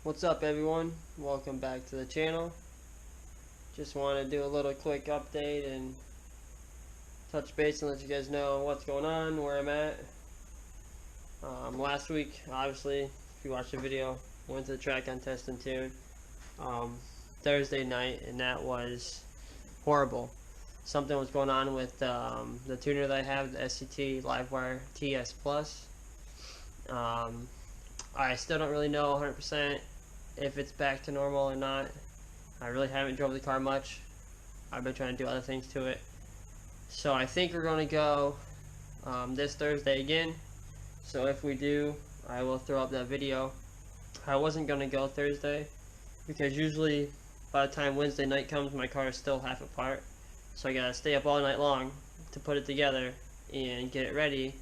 What's up, everyone? Welcome back to the channel. Just want to do a little quick update and touch base and let you guys know what's going on, where I'm at. Last week, obviously, if you watched the video, went to the track on Test and Tune Thursday night, and that was horrible. Something was going on with the tuner that I have, the SCT Livewire TS Plus. I still don't really know 100% if it's back to normal or not. I really haven't drove the car much. I've been trying to do other things to it. So I think we're going to go this Thursday again. So if we do, I will throw up that video. I wasn't going to go Thursday because usually by the time Wednesday night comes, my car is still half apart. So I got to stay up all night long to put it together and get it ready.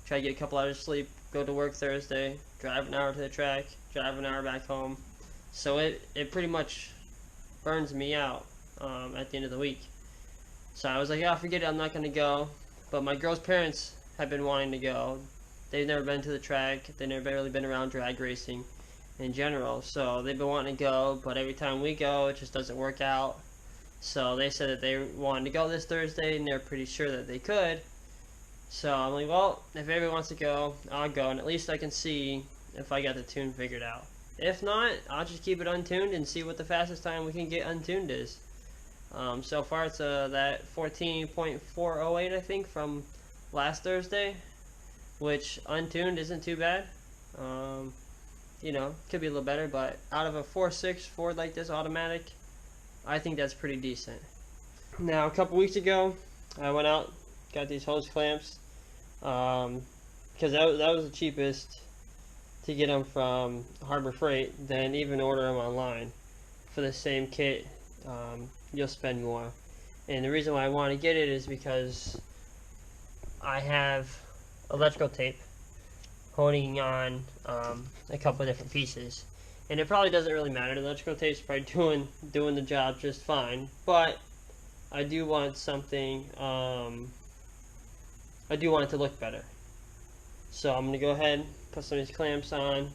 Try to get a couple hours of sleep, go to work Thursday, drive an hour to the track, drive an hour back home. So it pretty much burns me out at the end of the week. So I was like, yeah, forget it, I'm not going to go. But my girl's parents have been wanting to go. They've never been to the track. They've never really been around drag racing in general. So they've been wanting to go, but every time we go, it just doesn't work out. So they said that they wanted to go this Thursday, and they're pretty sure that they could. So I'm like, well, if everybody wants to go, I'll go, and at least I can see if I got the tune figured out. If not, I'll just keep it untuned and see what the fastest time we can get untuned is. So far it's that 14.408, I think, from last Thursday, which untuned isn't too bad. You know, could be a little better, but out of a 4.6 Ford like this automatic, I think that's pretty decent. Now, a couple weeks ago, I went out, got these hose clamps, because that was the cheapest to get them from Harbor Freight than even order them online. For the same kit, you'll spend more. And the reason why I want to get it is because I have electrical tape holding on a couple of different pieces. And it probably doesn't really matter. The electrical tape's probably doing the job just fine. But I do want something, I do want it to look better. So I'm going to go ahead, put some of these clamps on,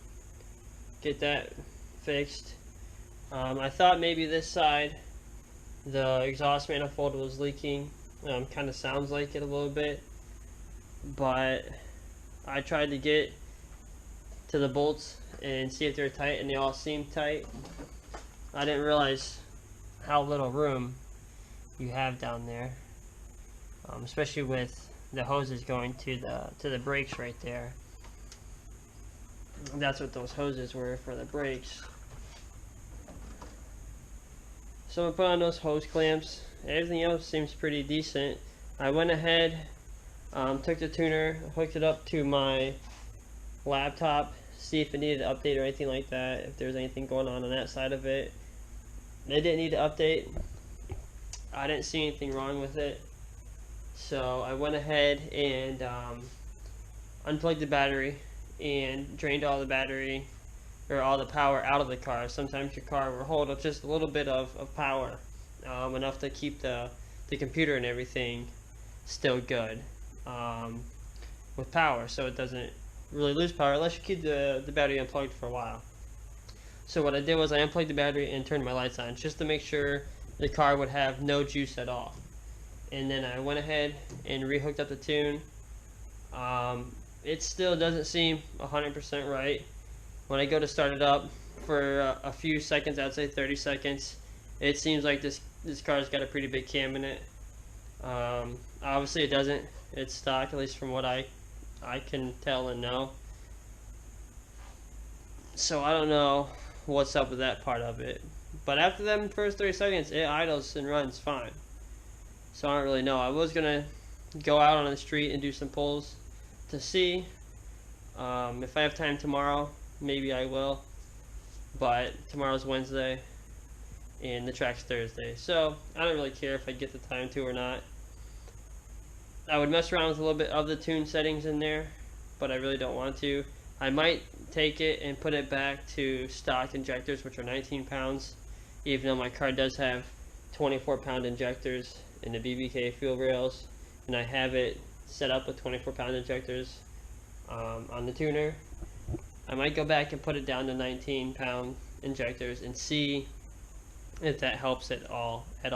get that fixed. I thought maybe this side, the exhaust manifold was leaking. Kind of sounds like it a little bit. But I tried to get to the bolts and see if they're tight, and they all seem tight. I didn't realize how little room you have down there, especially with the hoses going to the brakes right there. That's what those hoses were, for the brakes. So I put on those hose clamps. Everything else seems pretty decent. I went ahead, took the tuner, hooked it up to my laptop, see if it needed an update or anything like that, if there's anything going on that side of it. It didn't need to update. I didn't see anything wrong with it. So I went ahead and unplugged the battery and drained all the battery, or all the power out of the car. Sometimes your car will hold just a little bit of power, enough to keep the computer and everything still good with power, so it doesn't really lose power unless you keep the battery unplugged for a while. So what I did was I unplugged the battery and turned my lights on just to make sure the car would have no juice at all. And then I went ahead and rehooked up the tune. It still doesn't seem 100% right. When I go to start it up for a few seconds, I'd say 30 seconds, it seems like this car's got a pretty big cam in it. Obviously it doesn't. It's stock, at least from what I can tell and know. So I don't know what's up with that part of it. But after them first 30 seconds, it idles and runs fine. So I don't really know. I was going to go out on the street and do some pulls to see. If I have time tomorrow, maybe I will. But tomorrow's Wednesday and the track's Thursday. So I don't really care if I get the time to or not. I would mess around with a little bit of the tune settings in there, but I really don't want to. I might take it and put it back to stock injectors, which are 19 pounds, even though my car does have 24-pound injectors in the BBK fuel rails, and I have it set up with 24-pound injectors on the tuner. I might go back and put it down to 19-pound injectors and see if that helps at all. I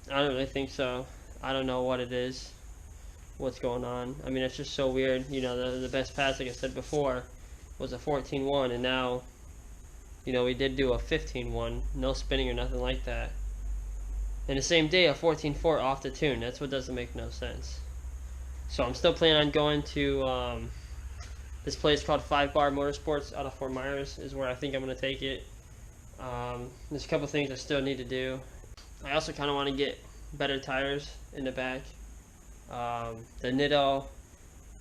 don't really think so. I don't know what it is, what's going on. I mean, it's just so weird. You know, the best pass, like I said before, was a 14-1, and now, you know, we did do a 15-1, no spinning or nothing like that. And the same day, a 14-4 off the tune. That's what doesn't make no sense. So I'm still planning on going to this place called 5 Bar Motorsports out of Fort Myers is where I think I'm going to take it. There's a couple things I still need to do. I also kind of want to get better tires in the back. The Nitto,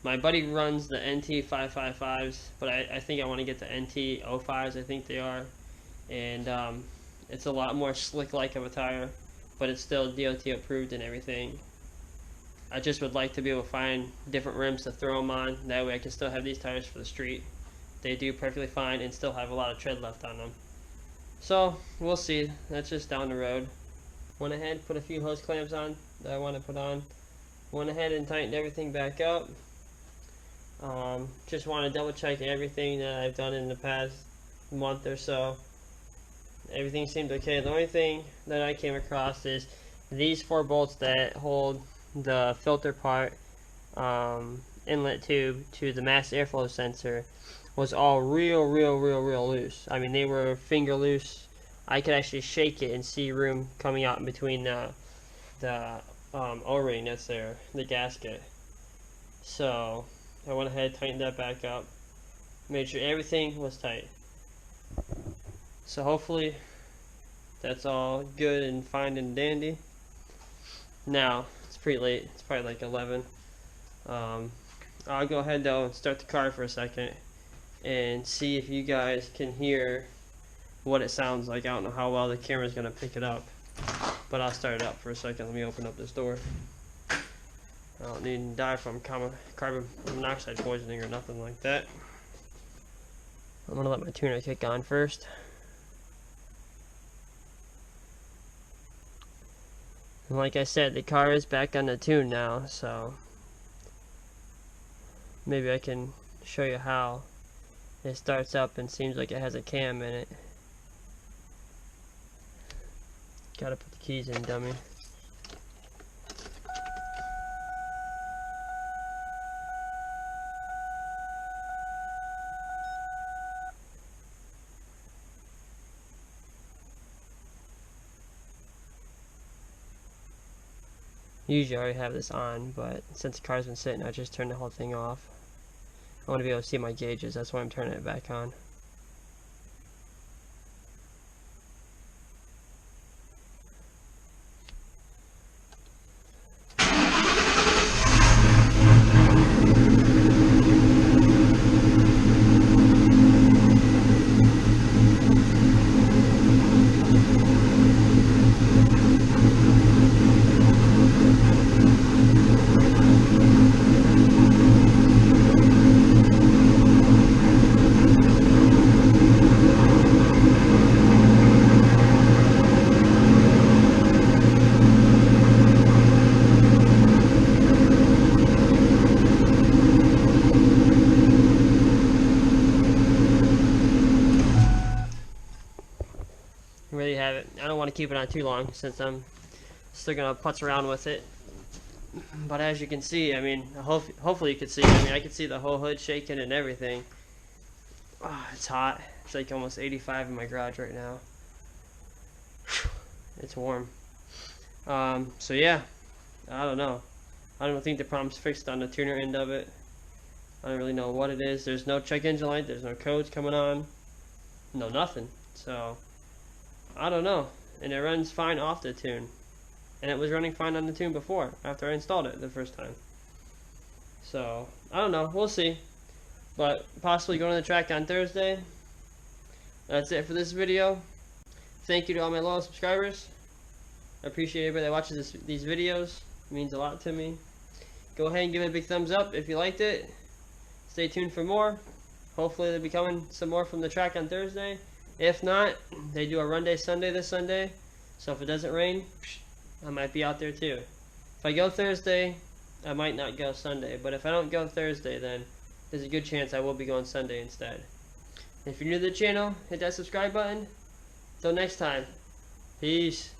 my buddy runs the NT 555s, but I think I want to get the NT 05s, I think they are. And it's a lot more slick-like of a tire, but it's still DOT approved and everything. I just would like to be able to find different rims to throw them on. That way I can still have these tires for the street. They do perfectly fine and still have a lot of tread left on them. So, we'll see. That's just down the road. Went ahead, put a few hose clamps on that I want to put on. Went ahead and tightened everything back up. Just want to double check everything that I've done in the past month or so. Everything seemed okay. The only thing that I came across is these 4 bolts that hold the filter part inlet tube to the mass airflow sensor was all real loose. I mean, they were finger loose. I could actually shake it and see room coming out in between the O-ring that's there, the gasket. So I went ahead, tightened that back up, made sure everything was tight. So hopefully that's all good and fine and dandy. Now it's pretty late. It's probably like 11. I'll go ahead though and start the car for a second and see if you guys can hear what it sounds like. I don't know how well the camera's gonna pick it up, but I'll start it up for a second. Let me open up this door. I don't need to die from carbon monoxide poisoning or nothing like that. I'm gonna let my tuner kick on first. And like I said, the car is back on the tune now, so maybe I can show you how it starts up and seems like it has a cam in it. Gotta put the keys in, dummy. Usually I already have this on, but since the car's been sitting, I just turned the whole thing off. I want to be able to see my gauges, that's why I'm turning it back on. There you have it. I don't want to keep it on too long since I'm still gonna putz around with it. But as you can see, I mean, hopefully you can see. I mean, I can see the whole hood shaking and everything. Oh, it's hot. It's like almost 85 in my garage right now. It's warm. So yeah, I don't know. I don't think the problem's fixed on the tuner end of it. I don't really know what it is. There's no check engine light. There's no codes coming on. No nothing. So I don't know. And it runs fine off the tune. And it was running fine on the tune before, after I installed it the first time. So, I don't know. We'll see. But possibly going to the track on Thursday. That's it for this video. Thank you to all my loyal subscribers. I appreciate everybody that watches these videos. It means a lot to me. Go ahead and give it a big thumbs up if you liked it. Stay tuned for more. Hopefully they'll be coming some more from the track on Thursday. If not, they do a run day Sunday this Sunday. So if it doesn't rain, I might be out there too. If I go Thursday, I might not go Sunday. But if I don't go Thursday, then there's a good chance I will be going Sunday instead. If you're new to the channel, hit that subscribe button. Till next time, peace.